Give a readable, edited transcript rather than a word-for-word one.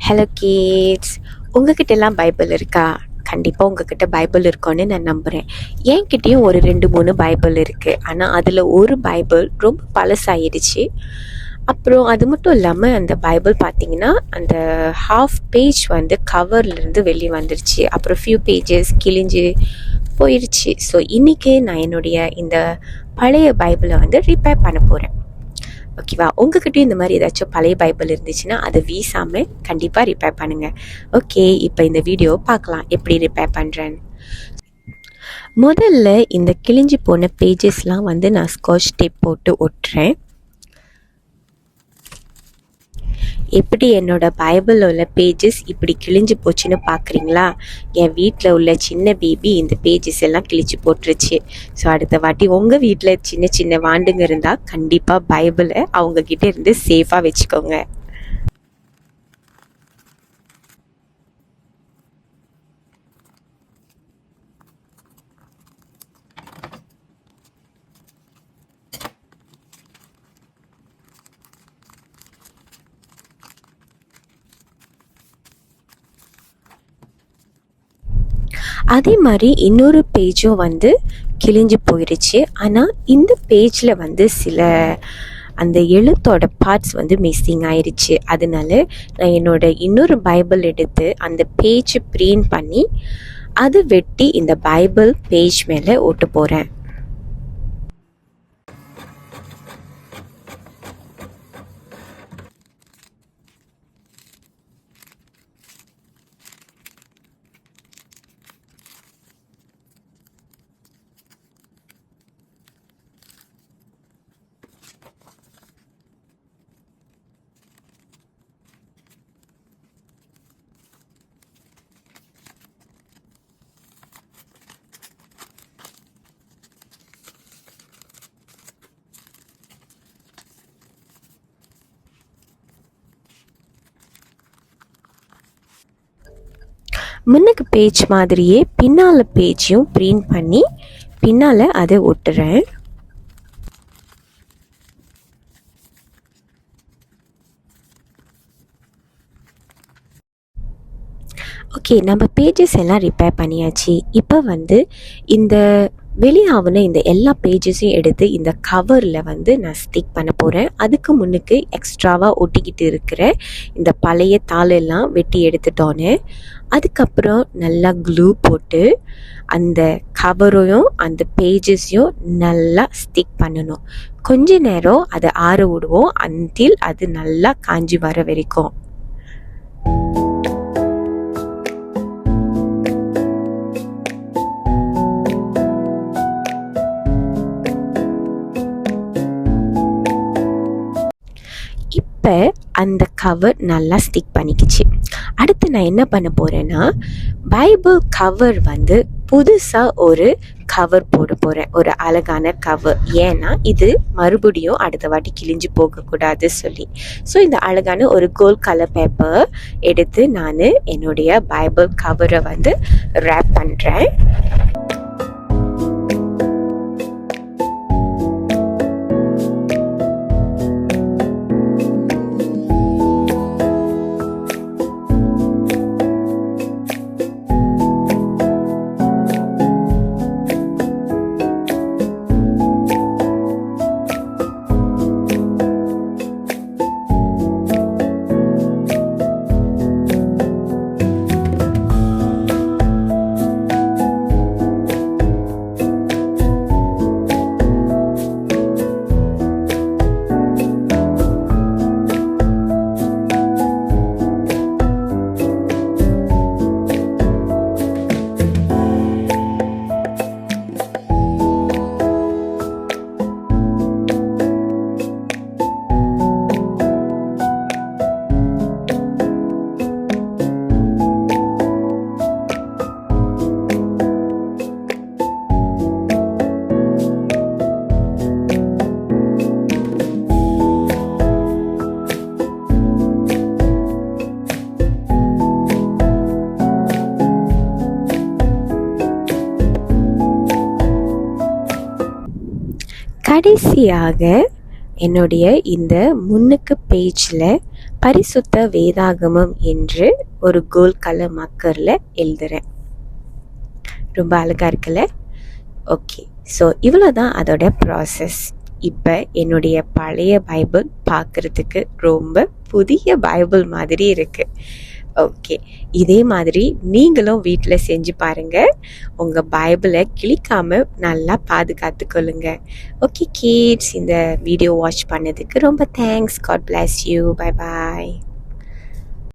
Hello kids, உங்ககிட்டலாம் Bible இருக்கா? கண்டிப்பாக உங்ககிட்ட பைபிள் இருக்கும்னு நான் நம்புகிறேன். என்கிட்டயும் ஒரு 2-3 பைபிள் இருக்குது. ஆனால் அதில் ஒரு பைபிள் ரொம்ப பழசாயிடுச்சு. அப்புறம் அது மட்டும் இல்லாமல் அந்த பைபிள் பார்த்தீங்கன்னா அந்த ஹாஃப் பேஜ் வந்து கவர்லேருந்து வெளியே வந்துருச்சு. அப்புறம் ஃபியூ பேஜஸ் கிழிஞ்சு போயிடுச்சு. ஸோ இன்றைக்கி நான் என்னுடைய இந்த பழைய பைபிளை வந்து ரிப்பேர் பண்ண போகிறேன். ஓகேவா? உங்ககிட்டயும் இந்த மாதிரி ஏதாச்சும் பழைய பைபிள் இருந்துச்சுன்னா அதை வீசாமல் கண்டிப்பாக ரிப்பேர் பண்ணுங்கள். ஓகே, இப்போ இந்த வீடியோ பார்க்கலாம் எப்படி ரிப்பேர் பண்ணுறேன்னு. முதல்ல இந்த கிழிஞ்சு போன பேஜஸ்லாம் வந்து நான் ஸ்காட்ச் டேப் போட்டு ஒட்டுறேன். எப்படி என்னோட பைபிளில் உள்ள பேஜஸ் இப்படி கிழிஞ்சு போச்சுன்னு பார்க்குறீங்களா? என் வீட்டில் உள்ள சின்ன பேபி இந்த பேஜஸ் எல்லாம் கிழிச்சு போட்டுருச்சு. ஸோ அடுத்த வாட்டி உங்கள் வீட்டில் சின்ன சின்ன வாண்டுங்க இருந்தால் கண்டிப்பாக பைபிளை அவங்கக்கிட்ட இருந்து சேஃபாக வச்சுக்கோங்க. அதே மாதிரி இன்னொரு பேஜும் வந்து கிழிஞ்சு போயிடுச்சு. ஆனால் இந்த பேஜில் வந்து சில அந்த எழுத்தோட பார்ட்ஸ் வந்து மிஸ்ஸிங் ஆயிடுச்சு. அதனால நான் என்னோட இன்னொரு பைபிள் எடுத்து அந்த பேஜை பிரிண்ட் பண்ணி அதை வெட்டி இந்த பைபிள் பேஜ் மேலே ஓட்ட போகிறேன். முன்னுக்கு பேஜ் மாதிரியே பின்னால் பேஜையும் பிரிண்ட் பண்ணி பின்னால் அதை ஒட்டுறேன். ஓகே, நம்ம பேஜஸ் எல்லாம் ரிப்பேர் பண்ணியாச்சு. இப்போ வந்து இந்த வெளியாகுன இந்த எல்லா பேஜஸையும் எடுத்து இந்த கவரில் வந்து நான் ஸ்டிக் பண்ண போகிறேன். அதுக்கு முன்னுக்கு எக்ஸ்ட்ராவாக ஒட்டிக்கிட்டு இருக்கிற இந்த பழைய தாளெல்லாம் வெட்டி எடுத்துட்டோன்னு அதுக்கப்புறம் நல்லா க்ளூ போட்டு அந்த கவரையும் அந்த பேஜஸையும் நல்லா ஸ்டிக் பண்ணணும். கொஞ்ச நேரம் அதை ஆற விடுவோம் அன்டில் அது நல்லா காஞ்சி வர வரைக்கும். இப்போ அந்த கவர் நல்லா ஸ்டிக் பண்ணிக்கிச்சு. அடுத்து நான் என்ன பண்ண போகிறேன்னா பைபிள் கவர் வந்து புதுசாக ஒரு கவர் போட போகிறேன், ஒரு அழகான கவர். ஏன்னா இது மறுபடியும் அடுத்த வாட்டி கிழிஞ்சு போகக்கூடாது சொல்லி. ஸோ இந்த அழகான ஒரு கோல்ட் கலர் பேப்பர் எடுத்து நான் என்னுடைய பைபிள் கவரை வந்து ரேப் பண்ணுறேன். கடைசியாக என்னுடைய இந்த முன்னுக்கு பேஜில் பரிசுத்த வேதாகமம் என்று ஒரு கோல்ட் கலர் மார்க்கரில் எழுதுகிறேன். ரொம்ப அழகாக இருக்குல்ல? ஓகே, ஸோ இவ்வளோ தான் அதோட ப்ராசஸ். இப்போ என்னுடைய பழைய பைபிள் பார்க்குறதுக்கு ரொம்ப புதிய பைபிள் மாதிரி இருக்குது. ஓகே, இதே மாதிரி நீங்களும் வீட்டில் செஞ்சு பாருங்கள். உங்கள் பைபிளை கிழிக்காமல் நல்லா பாதுகாத்து கொள்ளுங்க. ஓகே கிட்ஸ், இந்த வீடியோ வாட்ச் பண்ணதுக்கு ரொம்ப thanks. God bless you. Bye bye.